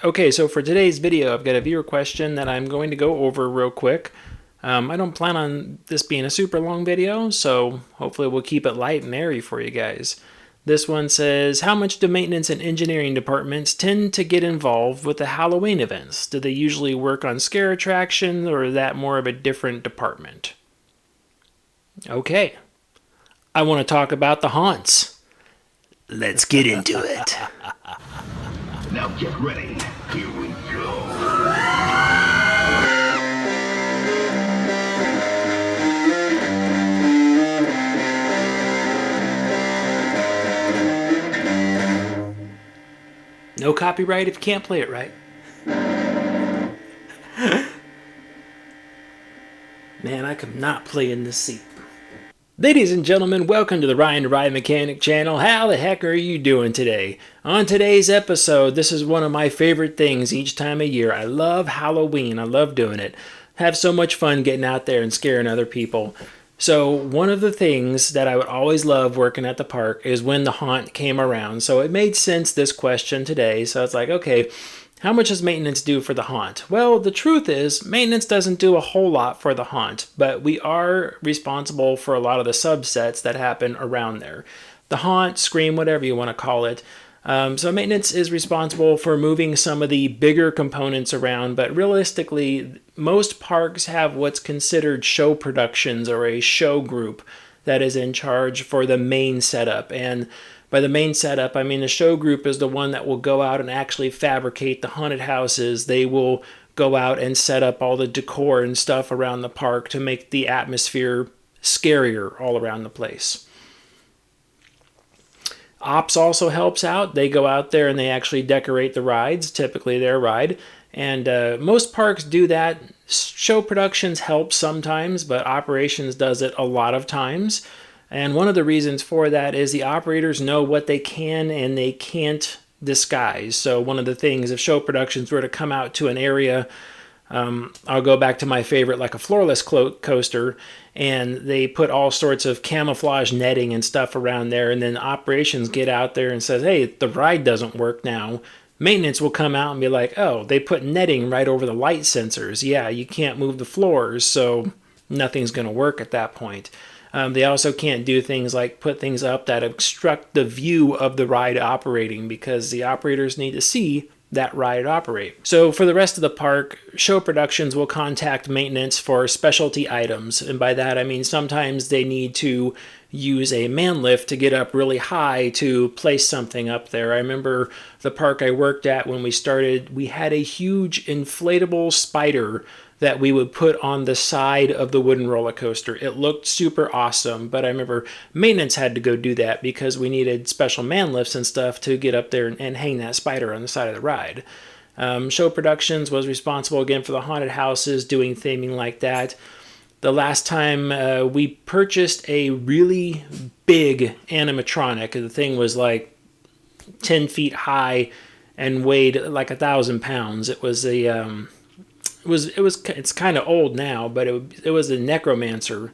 Okay, so for today's video, I've got a viewer question that I'm going to go over real quick. I don't plan on this being a super long video, so hopefully we'll keep it light and airy for you guys. This one says, how much do maintenance and engineering departments tend to get involved with the Halloween events? Do they usually work on scare attractions, or is that more of a different department? Okay, I want to talk about the haunts. Let's get into it. Now get ready. Here we go. No copyright if you can't play it right. Man, I could not play in this seat. Ladies and gentlemen, welcome to the Ryan the Ride Mechanic channel. How the heck are you doing today? On today's episode, this is one of my favorite things each time of year. I love Halloween. I love doing it. Have so much fun getting out there and scaring other people. So one of the things that I would always love working at the park is when the haunt came around. So it made sense, this question today. So it's like, okay, how much does maintenance do for the haunt? Well, the truth is, maintenance doesn't do a whole lot for the haunt, but we are responsible for a lot of the subsets that happen around there. The haunt, scream, whatever you want to call it. So maintenance is responsible for moving some of the bigger components around, but realistically, most parks have what's considered show productions or a show group that is in charge for the main setup. And by the main setup, I mean the show group is the one that will go out and actually fabricate the haunted houses. They will go out and set up all the decor and stuff around the park to make the atmosphere scarier all around the place. Ops also helps out. They go out there and they actually decorate the rides, typically their ride. And most parks do that. Show productions help sometimes, but operations does it a lot of times. And one of the reasons for that is the operators know what they can and they can't disguise. So one of the things, if show productions were to come out to an area, I'll go back to my favorite, like a floorless coaster, and they put all sorts of camouflage netting and stuff around there, and then operations get out there and says, hey, the ride doesn't work now. Maintenance will come out and be like, oh, they put netting right over the light sensors. Yeah, you can't move the floors, so nothing's going to work at that point. They also can't do things like put things up that obstruct the view of the ride operating, because the operators need to see that ride operate. So for the rest of the park, show productions will contact maintenance for specialty items. And by that, I mean sometimes they need to use a man lift to get up really high to place something up there. I remember the park I worked at when we started, we had a huge inflatable spider that we would put on the side of the wooden roller coaster. It looked super awesome, but I remember maintenance had to go do that because we needed special man lifts and stuff to get up there and hang that spider on the side of the ride. Show Productions was responsible again for the haunted houses, doing theming like that. The last time we purchased a really big animatronic, the thing was like 10 feet high and weighed like 1,000 pounds. It was a it's kind of old now, but it was a necromancer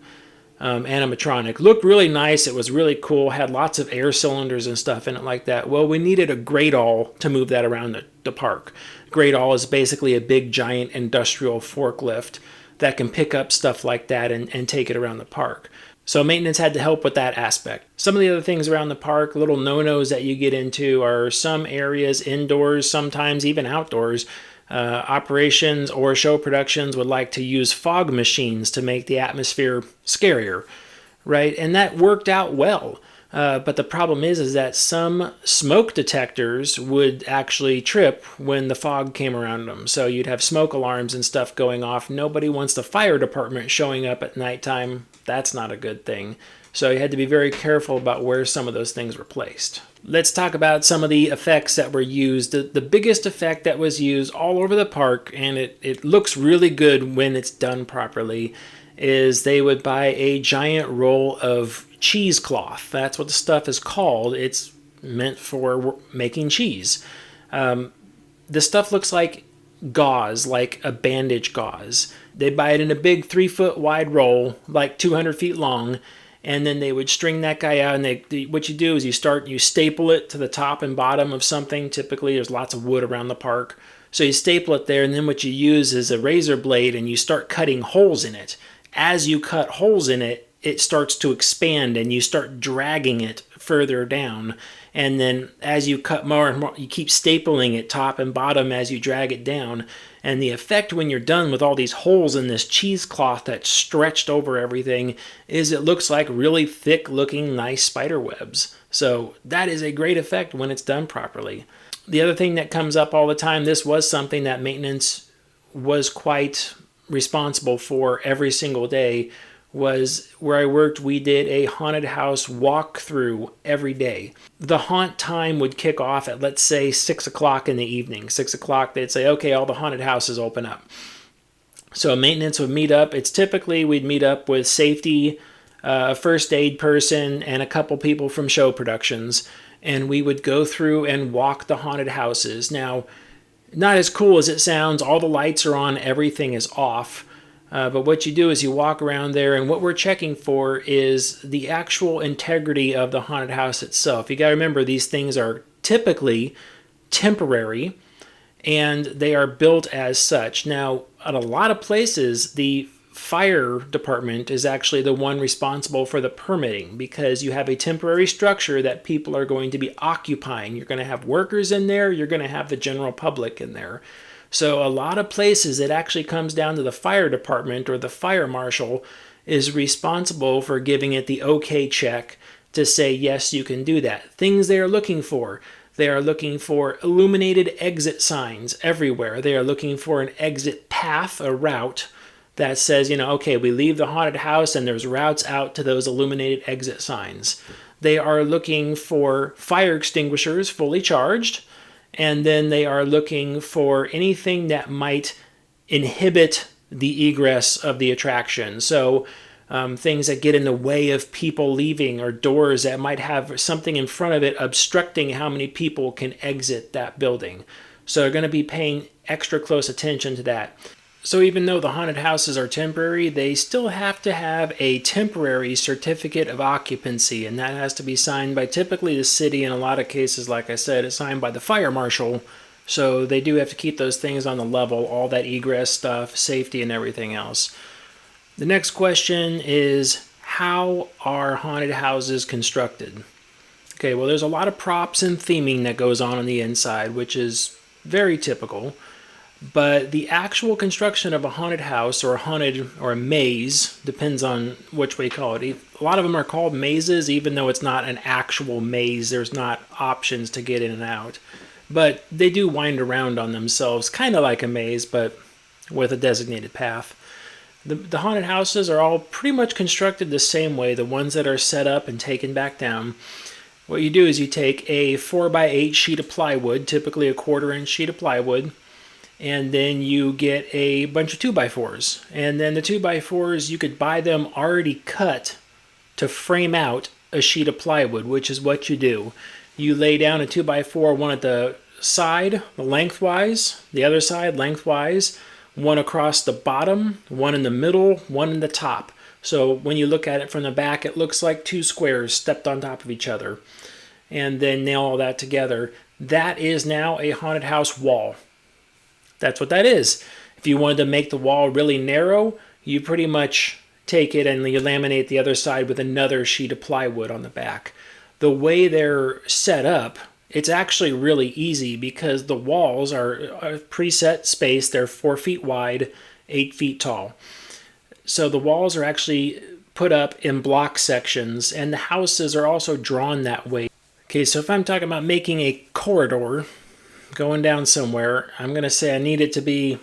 animatronic. Looked really nice. It was really cool. Had lots of air cylinders and stuff in it like that. Well, we needed a great all to move that around the park. Great all is basically a big giant industrial forklift that can pick up stuff like that and take it around the park. So maintenance had to help with that aspect. Some of the other things around the park, little no-nos that you get into, are some areas indoors, sometimes even outdoors. Operations or show productions would like to use fog machines to make the atmosphere scarier, right? And that worked out well. But the problem is that some smoke detectors would actually trip when the fog came around them. So you'd have smoke alarms and stuff going off. Nobody wants the fire department showing up at nighttime. That's not a good thing. So you had to be very careful about where some of those things were placed. Let's talk about some of the effects that were used. The biggest effect that was used all over the park, and it looks really good when it's done properly, is they would buy a giant roll of cheesecloth. That's what the stuff is called. It's meant for making cheese. The stuff looks like gauze, like a bandage gauze. They buy it in a big 3-foot wide roll, like 200 feet long, and then they would string that guy out, and what you do is you staple it to the top and bottom of something. Typically there's lots of wood around the park, so you staple it there, and then what you use is a razor blade, and you start cutting holes in it. As you cut holes in it, it starts to expand, and you start dragging it further down. And then as you cut more and more, you keep stapling it top and bottom as you drag it down. And the effect when you're done with all these holes in this cheesecloth that's stretched over everything is it looks like really thick looking nice spider webs. So that is a great effect when it's done properly. The other thing that comes up all the time, this was something that maintenance was quite responsible for every single day, was where I worked, we did a haunted house walkthrough every day. The haunt time would kick off at, let's say, 6 o'clock in the evening. 6 o'clock, they'd say, okay, all the haunted houses open up. So maintenance would meet up. It's typically we'd meet up with safety, a first aid person, and a couple people from show productions. And we would go through and walk the haunted houses. Now, not as cool as it sounds. All the lights are on, everything is off. But what you do is you walk around there, and what we're checking for is the actual integrity of the haunted house itself. You got to remember, these things are typically temporary, and they are built as such. Now, at a lot of places, the fire department is actually the one responsible for the permitting, because you have a temporary structure that people are going to be occupying. You're going to have workers in there. You're going to have the general public in there. So a lot of places it actually comes down to the fire department, or the fire marshal is responsible for giving it the okay check to say, yes, you can do that. Things they are looking for. They are looking for illuminated exit signs everywhere. They are looking for an exit path, a route that says, okay, we leave the haunted house and there's routes out to those illuminated exit signs. They are looking for fire extinguishers fully charged. And then they are looking for anything that might inhibit the egress of the attraction. So things that get in the way of people leaving, or doors that might have something in front of it obstructing how many people can exit that building. So they're going to be paying extra close attention to that. So even though the haunted houses are temporary, they still have to have a temporary certificate of occupancy, and that has to be signed by typically the city. In a lot of cases, like I said, it's signed by the fire marshal. So they do have to keep those things on the level, all that egress stuff, safety, and everything else. The next question is, how are haunted houses constructed? Okay, well, there's a lot of props and theming that goes on the inside, which is very typical. But the actual construction of a haunted house, or a maze, depends on which way you call it. A lot of them are called mazes, even though it's not an actual maze. There's not options to get in and out. But they do wind around on themselves, kind of like a maze, but with a designated path. The haunted houses are all pretty much constructed the same way, the ones that are set up and taken back down. What you do is you take a 4x8 sheet of plywood, typically a 1/4-inch sheet of plywood, and then you get a bunch of 2x4s. And then the 2x4s, you could buy them already cut to frame out a sheet of plywood, which is what you do. You lay down a 2x4, one at the side, lengthwise, the other side, lengthwise, one across the bottom, one in the middle, one in the top. So when you look at it from the back, it looks like two squares stepped on top of each other. And then nail all that together. That is now a haunted house wall. That's what that is. If you wanted to make the wall really narrow, you pretty much take it and you laminate the other side with another sheet of plywood on the back. The way they're set up, it's actually really easy, because the walls are a preset space. They're 4 feet wide, 8 feet tall. So the walls are actually put up in block sections, and the houses are also drawn that way. Okay, so if I'm talking about making a corridor going down somewhere, I'm going to say I need it to be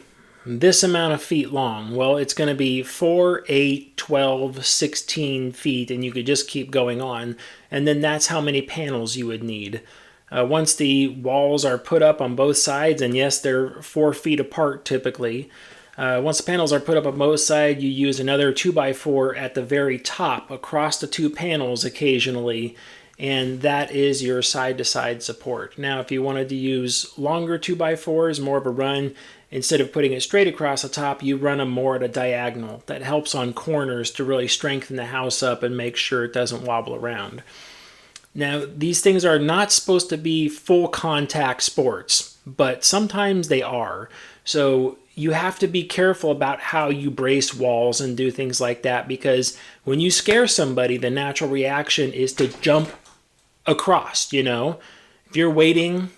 this amount of feet long. Well, it's going to be 4, 8, 12, 16 feet, and you could just keep going on. And then that's how many panels you would need. Once the walls are put up on both sides, and yes, they're 4 feet apart typically. Once the panels are put up on both sides, you use another 2x4 at the very top across the two panels occasionally. and that is your side-to-side support. Now, if you wanted to use longer 2x4s, more of a run, instead of putting it straight across the top, you run them more at a diagonal. That helps on corners to really strengthen the house up and make sure it doesn't wobble around. Now, these things are not supposed to be full contact sports, but sometimes they are. So you have to be careful about how you brace walls and do things like that, because when you scare somebody, the natural reaction is to jump across, you know. If you're waiting,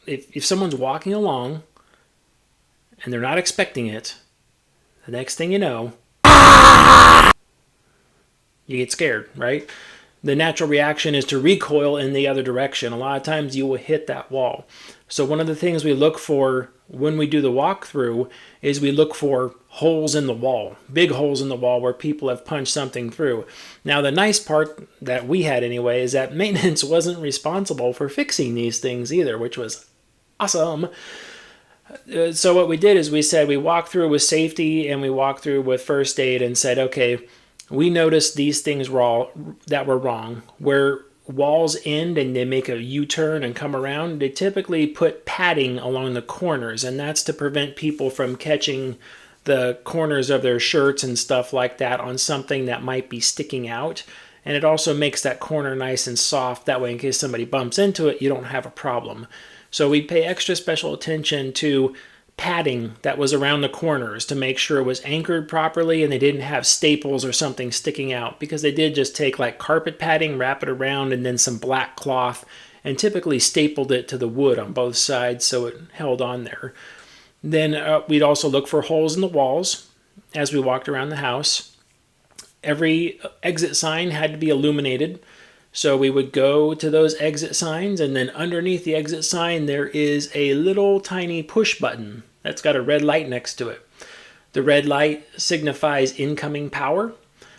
if someone's walking along and they're not expecting it, the next thing you know, you get scared, right? The natural reaction is to recoil in the other direction. A lot of times you will hit that wall. So one of the things we look for when we do the walkthrough is we look for holes in the wall, big holes in the wall where people have punched something through. Now, the nice part that we had anyway is that maintenance wasn't responsible for fixing these things either, which was awesome. So what we did is we said we walked through with safety and we walked through with first aid and said, okay, we noticed these things that were wrong. Where walls end and they make a U-turn and come around, they typically put padding along the corners, and that's to prevent people from catching the corners of their shirts and stuff like that on something that might be sticking out. And it also makes that corner nice and soft. That way, in case somebody bumps into it, you don't have a problem. So we pay extra special attention to padding that was around the corners to make sure it was anchored properly and they didn't have staples or something sticking out, because they did just take like carpet padding, wrap it around, and then some black cloth and typically stapled it to the wood on both sides so it held on there. Then we'd also look for holes in the walls as we walked around the house. Every exit sign had to be illuminated. So we would go to those exit signs, and then underneath the exit sign there is a little tiny push button that's got a red light next to it. The red light signifies incoming power.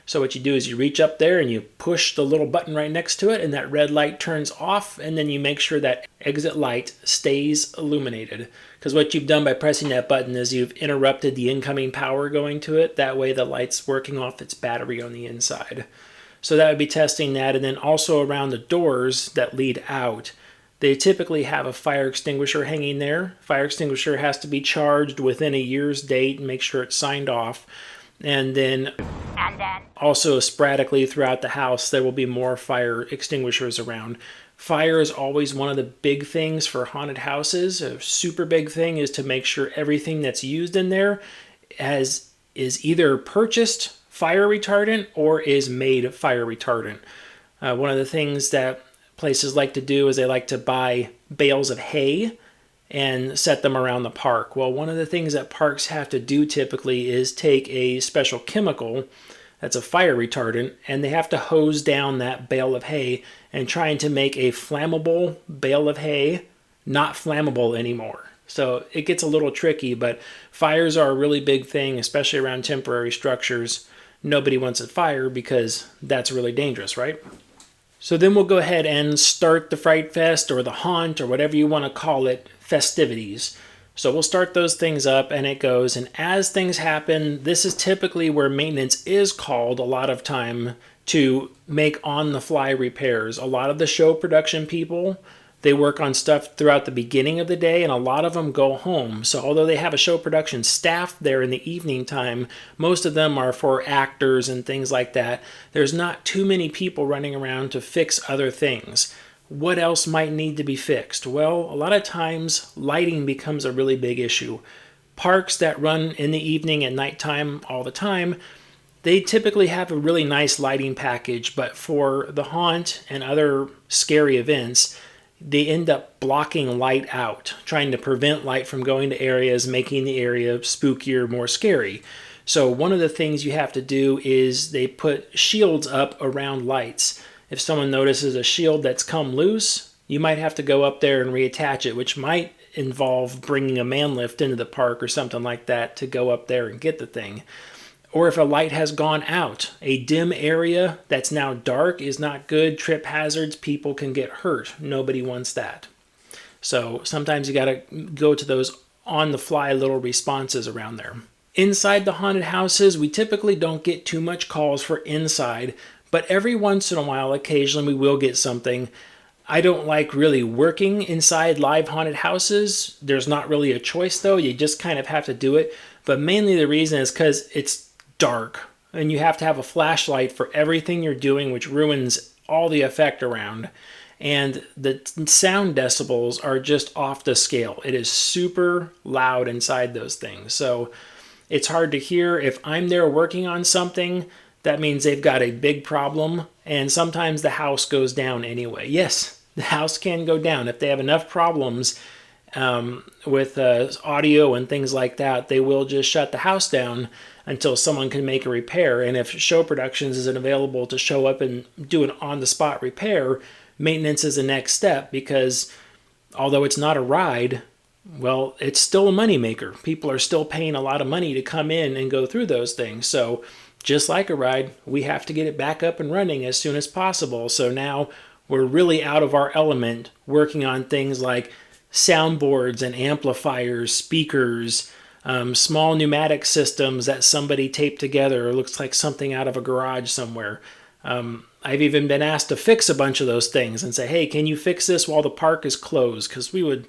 So what you do is you reach up there and you push the little button right next to it, and that red light turns off, and then you make sure that exit light stays illuminated. Because what you've done by pressing that button is you've interrupted the incoming power going to it. That way the light's working off its battery on the inside. So that would be testing that. And then also around the doors that lead out, they typically have a fire extinguisher hanging there. Fire extinguisher has to be charged within a year's date and make sure it's signed off. And then also sporadically throughout the house, there will be more fire extinguishers around. Fire is always one of the big things for haunted houses. A super big thing is to make sure everything that's used in there is either purchased fire retardant or is made fire retardant. One of the things that places like to do is they like to buy bales of hay and set them around the park. Well, one of the things that parks have to do typically is take a special chemical that's a fire retardant, and they have to hose down that bale of hay and trying to make a flammable bale of hay not flammable anymore. So it gets a little tricky, but fires are a really big thing, especially around temporary structures. Nobody wants a fire because that's really dangerous, right? So then we'll go ahead and start the Fright Fest or the Haunt or whatever you want to call it, festivities. So we'll start those things up and it goes. And as things happen, this is typically where maintenance is called a lot of time to make on-the-fly repairs. A lot of the show production people, they work on stuff throughout the beginning of the day, and a lot of them go home. So although they have a show production staff there in the evening time, most of them are for actors and things like that. There's not too many people running around to fix other things. What else might need to be fixed? Well, a lot of times lighting becomes a really big issue. Parks that run in the evening and nighttime all the time, they typically have a really nice lighting package, but for the haunt and other scary events, they end up blocking light out, trying to prevent light from going to areas, making the area spookier, more scary. So one of the things you have to do is they put shields up around lights. If someone notices a shield that's come loose, you might have to go up there and reattach it, which might involve bringing a man lift into the park or something like that to go up there and get the thing. Or if a light has gone out, a dim area that's now dark is not good. Trip hazards, people can get hurt. Nobody wants that. So sometimes you got to go to those on-the-fly little responses around there. Inside the haunted houses, we typically don't get too much calls for inside, But every once in a while, occasionally, we will get something. I don't like really working inside live haunted houses. There's not really a choice, though. You just kind of have to do it. But mainly the reason is because it's dark and you have to have a flashlight for everything you're doing, which ruins all the effect around. And the sound decibels are just off the scale. It is super loud inside those things. So it's hard to hear. If I'm there working on something, that means they've got a big problem. And sometimes the house goes down anyway. Yes, the house can go down. If they have enough problems with audio and things like that, they will just shut the house down until someone can make a repair. And if Show Productions isn't available to show up and do an on-the-spot repair, maintenance is the next step, because although it's not a ride, well, it's still a moneymaker. People are still paying a lot of money to come in and go through those things. So just like a ride, we have to get it back up and running as soon as possible. So now we're really out of our element working on things like soundboards and amplifiers, speakers, small pneumatic systems that somebody taped together. It looks like something out of a garage somewhere. I've even been asked to fix a bunch of those things and say, hey, can you fix this while the park is closed? Because we would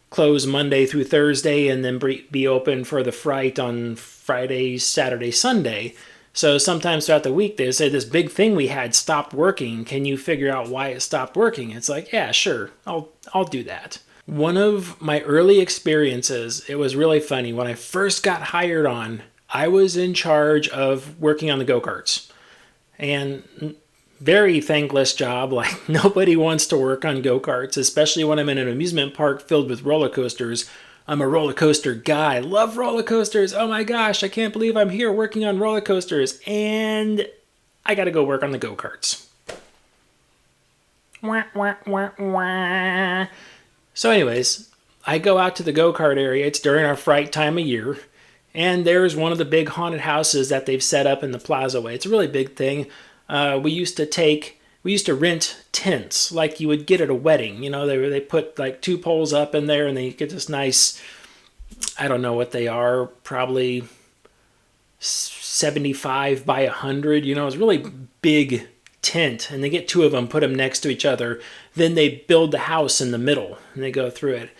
close Monday through Thursday and then be open for the Fright on Friday, Saturday, Sunday. So sometimes throughout the week they say this big thing we had stopped working. Can you figure out why it stopped working? It's like, yeah, sure, I'll do that. One of my early experiences, it was really funny. When I first got hired on, I was in charge of working on the go-karts. And very thankless job. Like, nobody wants to work on go-karts, especially when I'm in an amusement park filled with roller coasters. I'm a roller coaster guy. I love roller coasters. Oh my gosh, I can't believe I'm here working on roller coasters. And I got to go work on the go-karts. Wah, wah, wah, wah. So anyways, I go out to the go-kart area. It's during our Fright time of year. And there's one of the big haunted houses that they've set up in the Plaza Way. It's a really big thing. We used to rent tents like you would get at a wedding. You know, they put like 2 poles up in there and then you get this nice, I don't know what they are, probably 75 by 100. You know, it's a really big tent, and they get 2 of them, put them next to each other. Then they build the house in the middle and they go through it.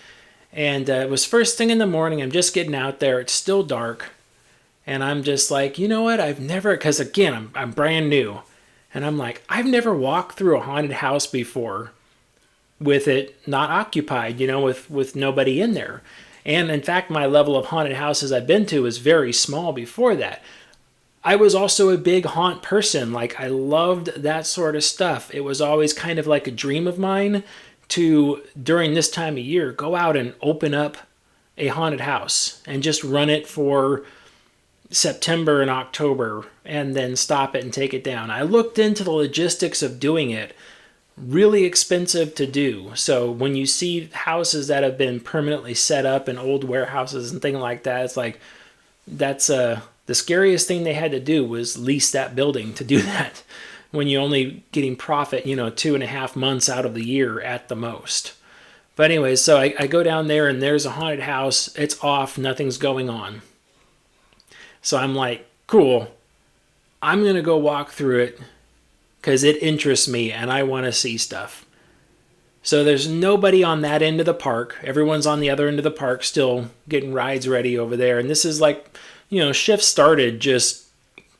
And it was first thing in the morning. I'm just getting out there. It's still dark. And I'm just like, you know what? I've never, because again, I'm brand new. And I'm like, I've never walked through a haunted house before with it not occupied, you know, with nobody in there. And in fact, my level of haunted houses I've been to is very small before that. I was also a big haunt person. Like, I loved that sort of stuff. It was always kind of like a dream of mine to, during this time of year, go out and open up a haunted house and just run it for September and October and then stop it and take it down. I looked into the logistics of doing it. Really expensive to do. So when you see houses that have been permanently set up in old warehouses and things like that, it's like, that's the scariest thing they had to do was lease that building to do that when you're only getting profit, 2.5 months out of the year at the most. But anyways, so I go down there and there's a haunted house. It's off. Nothing's going on. So I'm like, cool. I'm going to go walk through it because it interests me and I want to see stuff. So there's nobody on that end of the park. Everyone's on the other end of the park still getting rides ready over there. And this is like, shift started just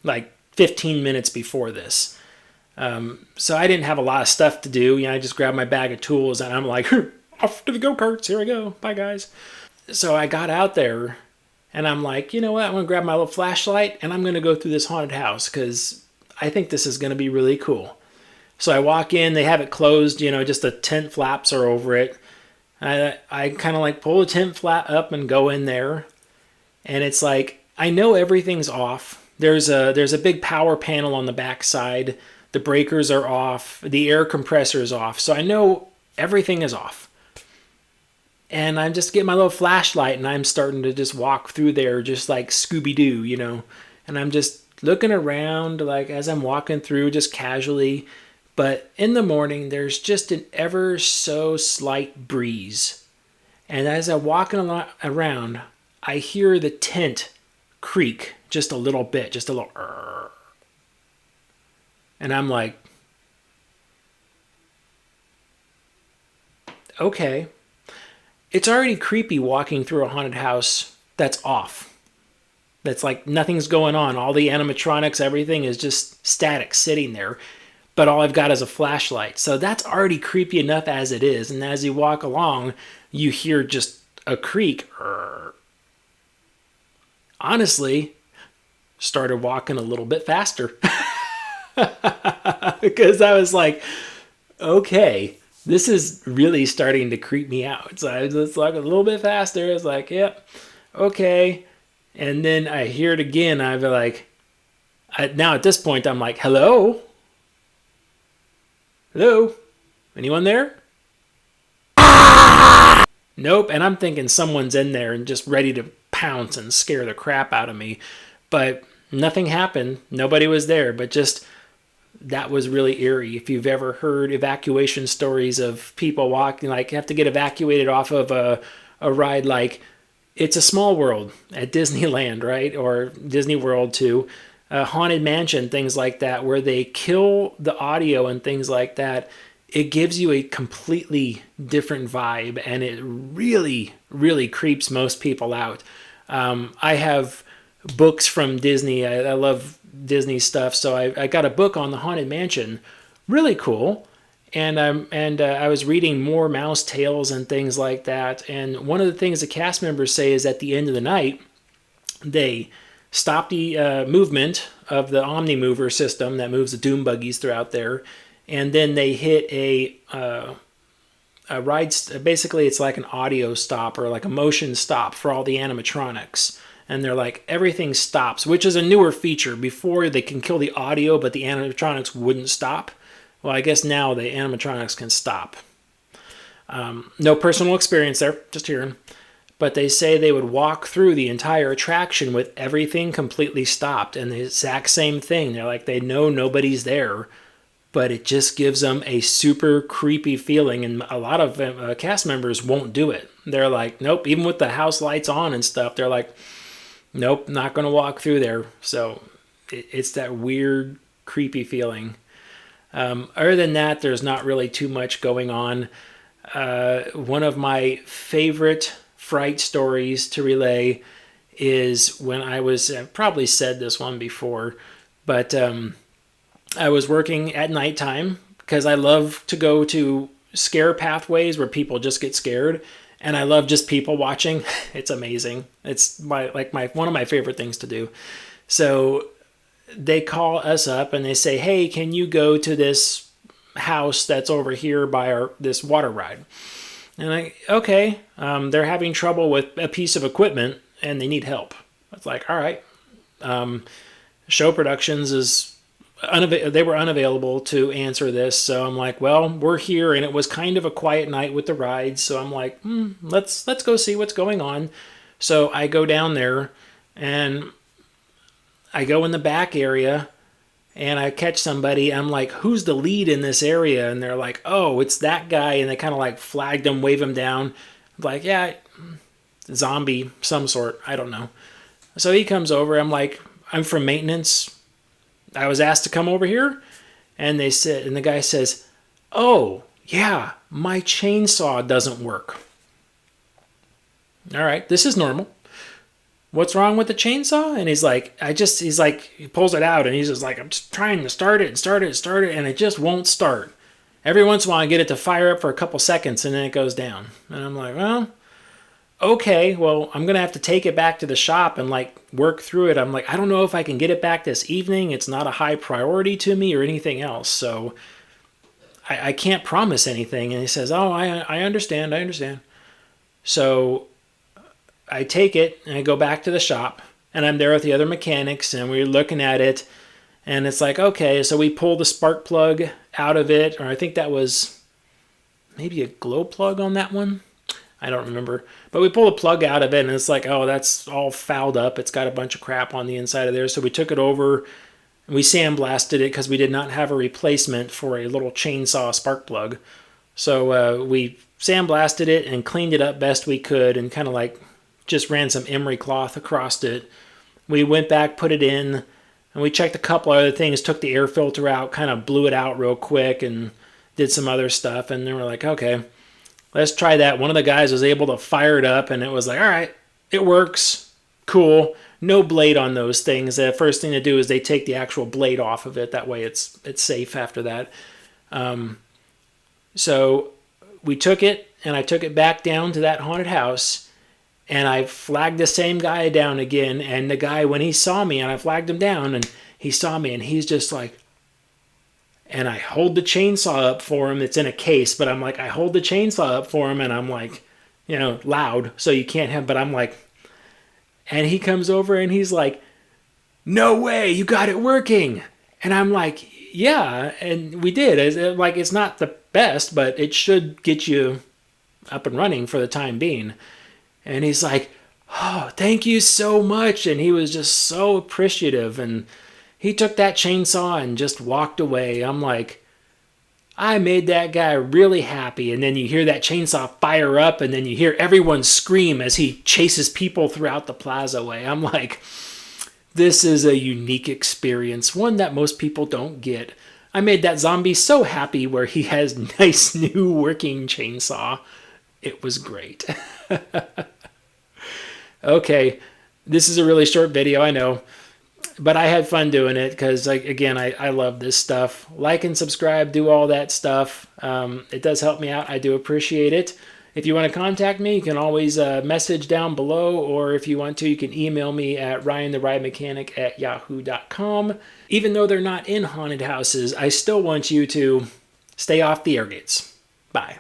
like 15 minutes before this. So I didn't have a lot of stuff to do. I just grabbed my bag of tools and I'm like, off to the go-karts. Here we go. Bye, guys. So I got out there and I'm like, you know what? I'm going to grab my little flashlight and I'm going to go through this haunted house because I think this is going to be really cool. So I walk in. They have it closed. Just the tent flaps are over it. I kind of like pull the tent flap up and go in there. And it's like, I know everything's off. There's a big power panel on the back side. The breakers are off. The air compressor is off. So I know everything is off. And I'm just getting my little flashlight and I'm starting to just walk through there just like Scooby-Doo, And I'm just looking around like as I'm walking through just casually. But in the morning, there's just an ever so slight breeze. And as I'm walking around, I hear the tent creak just a little bit, just a little. And I'm like, okay. It's already creepy walking through a haunted house that's off. That's like nothing's going on. All the animatronics, everything is just static sitting there. But all I've got is a flashlight. So that's already creepy enough as it is. And as you walk along, you hear just a creak. Honestly, started walking a little bit faster. Because I was like, okay, this is really starting to creep me out. So I just walk a little bit faster. It's like, yep, okay. And then I hear it again. I'd be like, now at this point, I'm like, hello? Hello? Anyone there? Nope. And I'm thinking someone's in there and just ready to pounce and scare the crap out of me. But nothing happened. Nobody was there. But just that was really eerie. If you've ever heard evacuation stories of people walking, like have to get evacuated off of a ride like It's a Small World at Disneyland, right? Or Disney World too. Haunted Mansion, things like that, where they kill the audio and things like that. It gives you a completely different vibe, and it really, really creeps most people out. I have books from Disney. I love Disney stuff, so I got a book on the Haunted Mansion. Really cool. And I was reading more mouse tales and things like that. And one of the things the cast members say is at the end of the night, they stop the movement of the Omni Mover system that moves the Doom buggies throughout there, and then they hit a ride. Basically, it's like an audio stop or like a motion stop for all the animatronics. And they're like, everything stops, which is a newer feature. Before, they can kill the audio, but the animatronics wouldn't stop. Well, I guess now the animatronics can stop. No personal experience there, just hearing. But they say they would walk through the entire attraction with everything completely stopped. And the exact same thing. They're like, they know nobody's there, but it just gives them a super creepy feeling. And a lot of cast members won't do it. They're like, nope, even with the house lights on and stuff, they're like, nope, not going to walk through there. So it's that weird, creepy feeling. Other than that, there's not really too much going on. One of my favorite fright stories to relay is when I was, I've probably said this one before, but I was working at nighttime because I love to go to scare pathways where people just get scared. And I love just people watching. It's amazing. It's one of my favorite things to do. So they call us up and they say, hey, can you go to this house that's over here by this water ride? And okay, they're having trouble with a piece of equipment and they need help. It's like, all right. Show Productions they were unavailable to answer this. So I'm like, well, we're here. And it was kind of a quiet night with the rides. So I'm like, let's go see what's going on. So I go down there and I go in the back area and I catch somebody. I'm like, who's the lead in this area? And they're like, oh, it's that guy. And they kind of like flagged him, wave him down. I'm like, yeah, zombie, some sort. I don't know. So he comes over. I'm like, I'm from maintenance. I was asked to come over here. And the guy says, oh, yeah, my chainsaw doesn't work. All right, this is normal. What's wrong with the chainsaw? And he's like, he pulls it out and he's just like, I'm just trying to start it, and it just won't start. Every once in a while I get it to fire up for a couple seconds and then it goes down. And I'm like, well, okay, well, I'm going to have to take it back to the shop and like work through it. I'm like, I don't know if I can get it back this evening. It's not a high priority to me or anything else. So I can't promise anything. And he says, oh, I understand. So I take it and I go back to the shop and I'm there with the other mechanics and we're looking at it and it's like, okay, so we pull the spark plug out of it, or I think that was maybe a glow plug on that one. I don't remember, but we pull the plug out of it and it's like, oh, that's all fouled up. It's got a bunch of crap on the inside of there. So we took it over and we sandblasted it because we did not have a replacement for a little chainsaw spark plug. So we sandblasted it and cleaned it up best we could and kind of like just ran some emery cloth across it. We went back, put it in, And we checked a couple other things, took the air filter out, kind of blew it out real quick, and did some other stuff. And then we're like, okay, let's try that. One of the guys was able to fire it up, and it was like, all right, it works. Cool. No blade on those things. The first thing to do is they take the actual blade off of it. That way it's safe after that. So we took it, and I took it back down to that haunted house, and I flagged the same guy down again. And the guy, when he saw me, and I flagged him down, and he saw me, and he's just like, and I hold the chainsaw up for him. It's in a case, but I'm like, I hold the chainsaw up for him, and I'm like, loud, so you can't have, but I'm like, and he comes over and he's like, no way, you got it working. And I'm like, yeah, and we did. It's not the best, but it should get you up and running for the time being. And he's like, oh, thank you so much. And he was just so appreciative. And he took that chainsaw and just walked away. I'm like, I made that guy really happy. And then you hear that chainsaw fire up, and then you hear everyone scream as he chases people throughout the plaza way. I'm like, this is a unique experience, one that most people don't get. I made that zombie so happy where he has nice new working chainsaw. It was great. Okay, this is a really short video, I know. But I had fun doing it because, again, I love this stuff. Like and subscribe, do all that stuff. It does help me out. I do appreciate it. If you want to contact me, you can always message down below, or if you want to, you can email me at ryantherideMechanic@yahoo.com. Even though they're not in haunted houses, I still want you to stay off the air gates. Bye.